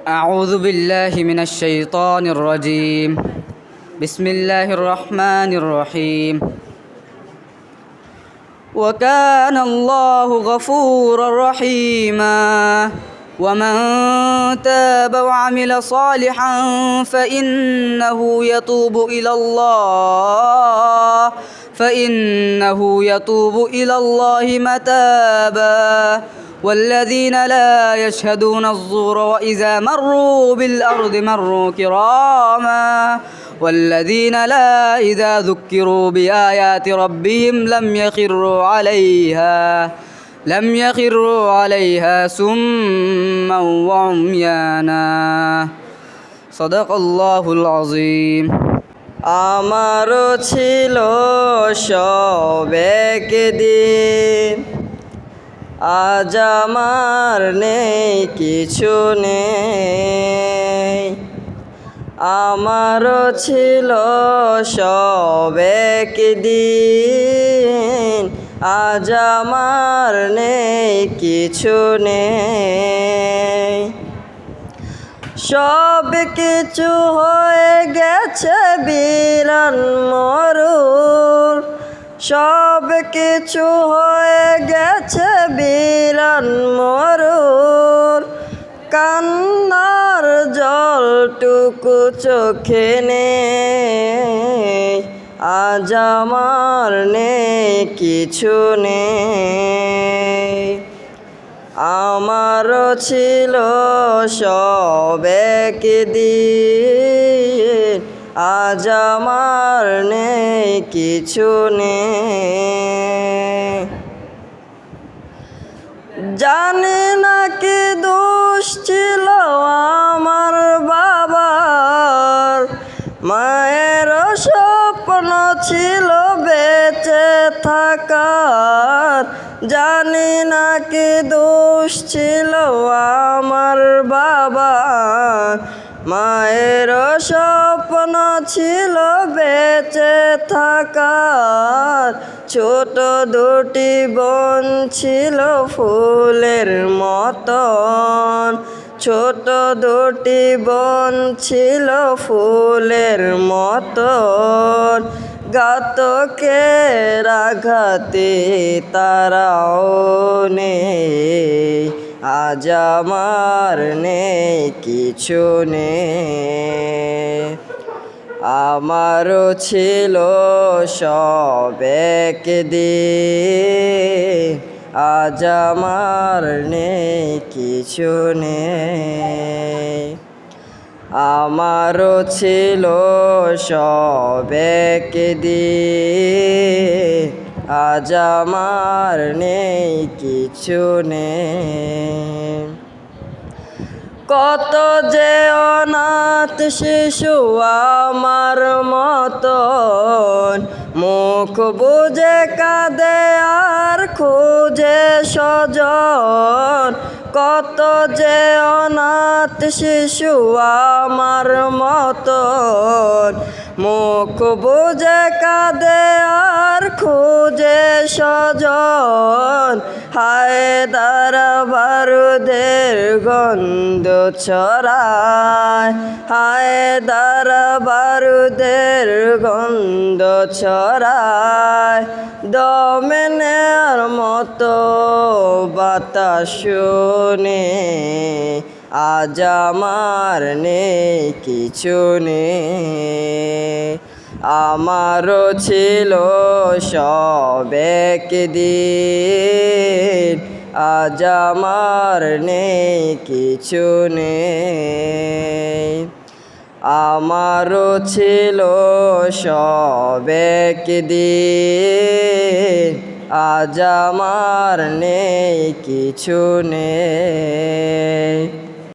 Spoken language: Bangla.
أعوذ بالله من الشيطان الرجيم. بسم الله الرحمن الرحيم. وكان الله غفورا رحيما. ومن تاب وعمل صالحا فإنه يتوب إلى الله متابا. والذين لا يشهدون الزور وإذا مروا بالأرض مروا كراما. والذين لا إذا ذكروا بآيات ربهم لم يخروا عليها سما وعميانا. صدق الله العظيم. আমারও ছিল সব একদিন, আজ আমার নেই কিছু নেই। আমারও ছিল সব একদিন, আজ আমার নেই কিছু নেই। সব কিছু হয়ে গেছে বিরান মরুর, সব কিছু হয়ে গেছে বিরান মরুর। কান্নার জলটুকু চোখে নেই, আজ আমার নেই কিছু নেই। আমারও ছিল সব একদিন, আজ আমার নেই কিছু নেই। জানি না কি দোষ ছিল আমার বাবার, মায়ের স্বপ্ন ছিল বেঁচে থাকার। জানি না কি দোষ ছিল আমার বাবার, মায়ের স্বপ্ন ছিল বেঁচে থাকার। ছোট দুটি বোন ছিল ফুলের মতন, ছোট দুটি বোন ছিল ফুলের মতন। ঘাতকের আঘাতে তারাও নেই, আজ আমার নেই কিছু নেই। আমারও ছিল সব একদিন, আজ আমার নেই কিছু নেই। আমারও ছিল সব একদিন, আজ আমার নেই কিছু নেই। কত যে অনাথ শিশু আমার মতন, মুখ বুজে কাঁদে আর খুঁজে স্বজন। কত যে অনাথ শিশু আমার মতন, মুখ বুজে কাঁদে আর খুঁজে স্বজন। হায়দার বারুদের গন্ধ ছড়ায়, হায়দার বারুদের গন্ধ ছড়ায়। দমে নেয়ার মতো বাতাস শুনে, আজ আমার নেই কিছু নেই। আমারও ছিল সব একদিন, আজ আমার নেই কিছু নেই। আমারও ছিল সব একদিন, আজ আমার নেই কিছু নেই।